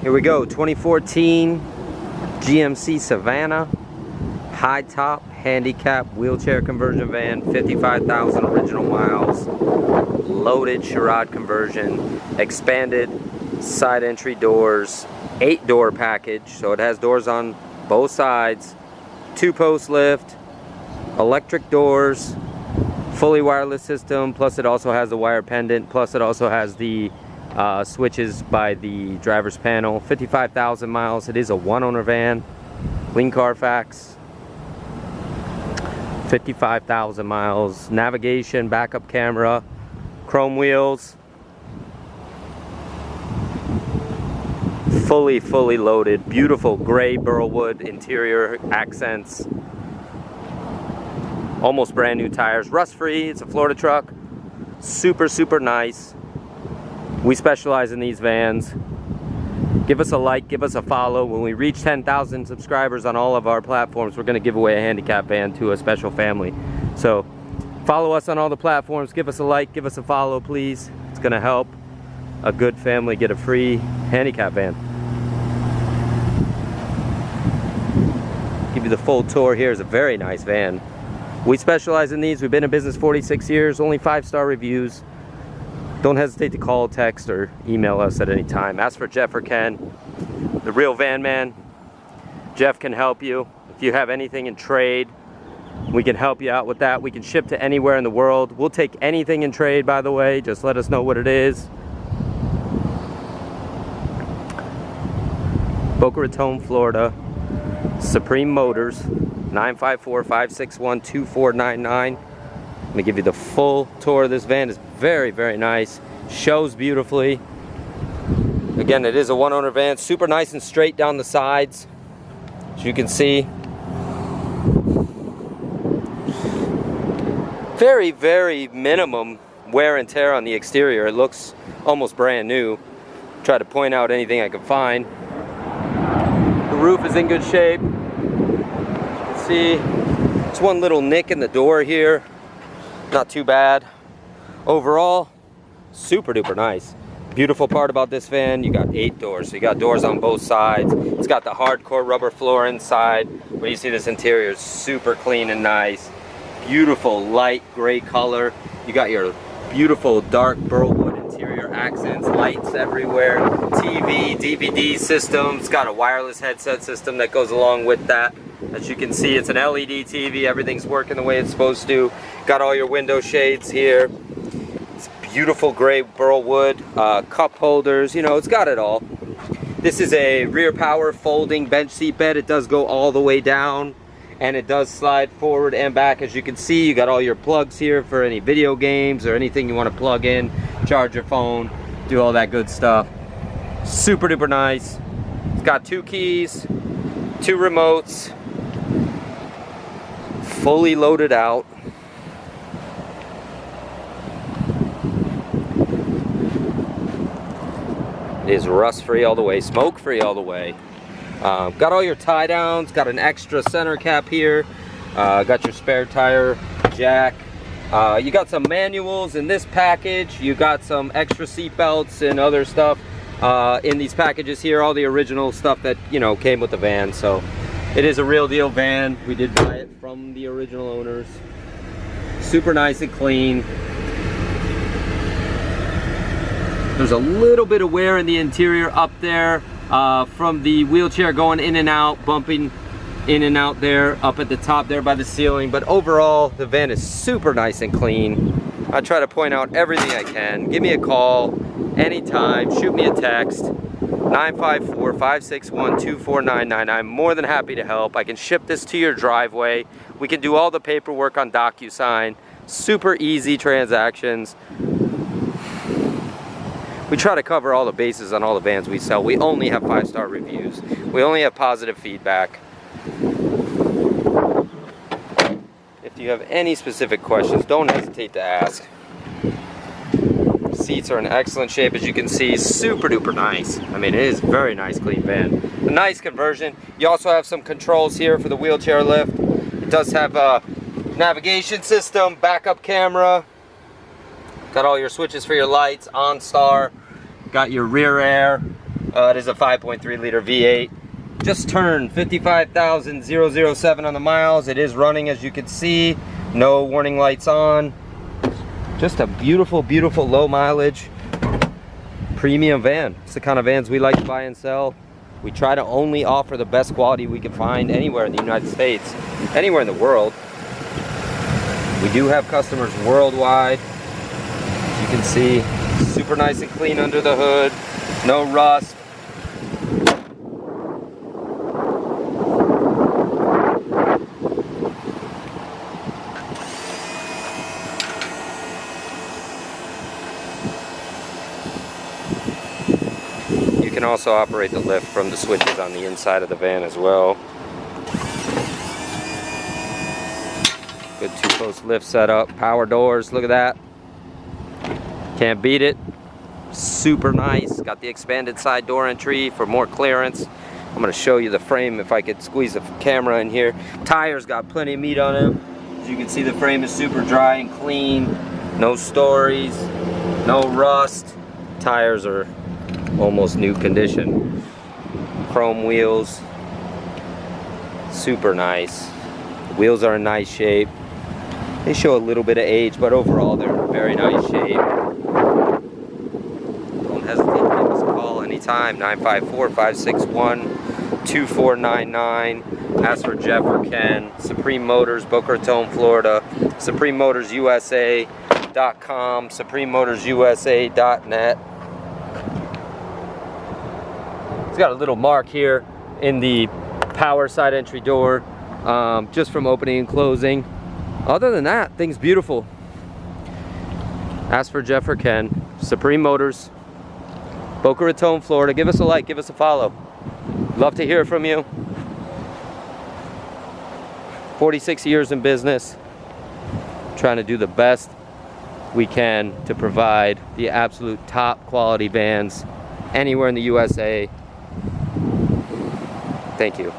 Here we go, 2014 GMC Savana high top handicap wheelchair conversion van, 55,000 original miles, loaded Sherrod conversion, expanded side entry doors, 8-door package, so it has doors on both sides, 2-post lift, electric doors, fully wireless system, plus it also has the wire pendant, plus it also has the switches by the driver's panel. 55,000 miles. It is a one-owner van. Clean Carfax. 55,000 miles. Navigation, backup camera, chrome wheels. Fully loaded. Beautiful gray burlwood interior accents. Almost brand new tires. Rust free. It's a Florida truck. Super nice. We specialize in these vans. Give us a like, give us a follow. When we reach 10,000 subscribers on all of our platforms, we're going to give away a handicap van to a special family. So follow us on all the platforms. Give us a like, give us a follow, please. It's going to help a good family get a free handicap van. Give you the full tour here. Is a very nice van. We specialize in these. We've been in business 46 years, only 5-star reviews. Don't hesitate to call, text, or email us at any time. Ask for Jeff or Ken, the real van man. Jeff can help you. If you have anything in trade, we can help you out with that. We can ship to anywhere in the world. We'll take anything in trade, by the way. Just let us know what it is. Boca Raton, Florida. Supreme Motors, 954-561-2499. Let me give you the full tour of this van. It's very nice. Shows beautifully. Again, it is a one-owner van. Super nice and straight down the sides, as you can see. Very minimum wear and tear on the exterior. It looks almost brand new. Try to point out anything I can find. The roof is in good shape. You can see it's one little nick in the door here. Not too bad. Overall, super duper nice. Beautiful part about this van, you got 8 doors. So you got doors on both sides. It's got the hardcore rubber floor inside. When you see this interior, it's super clean and nice. Beautiful light gray color. You got your beautiful dark burlwood interior accents, lights everywhere, TV, DVD system. It's got a wireless headset system that goes along with that. As you can see, it's an LED TV. Everything's working the way it's supposed to. Got all your window shades here. It's beautiful gray burlwood, cup holders. You know, it's got it all. This is a rear power folding bench seat bed. It does go all the way down, and it does slide forward and back. As you can see, you got all your plugs here for any video games or anything you want to plug in, charge your phone, do all that good stuff. Super duper nice. It's got 2 keys, 2 remotes, fully loaded out. It is rust free all the way, smoke free all the way. Got all your tie downs, got an extra center cap here, got your spare tire jack. You got some manuals in this package, you got some extra seat belts and other stuff in these packages here, all the original stuff that, you know, came with the van. So it is a real deal van. We did buy it from the original owners. Super nice and clean. There's a little bit of wear in the interior up there from the wheelchair going in and out, bumping in and out there, up at the top there by the ceiling. But overall, the van is super nice and clean. I try to point out everything I can. Give me a call anytime, shoot me a text. 954-561-2499. I'm more than happy to help. I can ship this to your driveway. We can do all the paperwork on DocuSign. Super easy transactions. We try to cover all the bases on all the vans we sell. We only have 5-star reviews. We only have positive feedback. If you have any specific questions, don't hesitate to ask. Seats are in excellent shape, as you can see. Super duper nice. I mean, it is a very nice, clean van. A nice conversion. You also have some controls here for the wheelchair lift. It does have a navigation system, backup camera. Got all your switches for your lights, OnStar. Got your rear air. It is a 5.3 liter V8. Just turned 55,007 on the miles. It is running, as you can see. No warning lights on. Just a beautiful, beautiful low mileage premium van. It's the kind of vans we like to buy and sell. We try to only offer the best quality we can find anywhere in the United States, anywhere in the world. We do have customers worldwide. As you can see, super nice and clean under the hood. No rust. You can also operate the lift from the switches on the inside of the van as well. Good 2-post lift setup, power doors, look at that. Can't beat it. Super nice. Got the expanded side door entry for more clearance. I'm going to show you the frame if I could squeeze the camera in here. Tires got plenty of meat on them. As you can see, the frame is super dry and clean. No stories, no rust. Tires are almost new condition. Chrome wheels. Super nice. The wheels are in nice shape. They show a little bit of age, but overall they're in very nice shape. Don't hesitate to give us a call anytime, 954-561-2499. Ask for Jeff or Ken. Supreme Motors, Boca Raton, Florida. SupremeMotorsUSA.com, SupremeMotorsUSA.net. It's got a little mark here in the power side entry door, just from opening and closing. Other than that, things beautiful. Ask for Jeff or Ken. Supreme Motors, Boca Raton, Florida. Give us a like, give us a follow. Love to hear from you. 46 years in business. Trying to do the best we can to provide the absolute top quality vans anywhere in the USA. Thank you.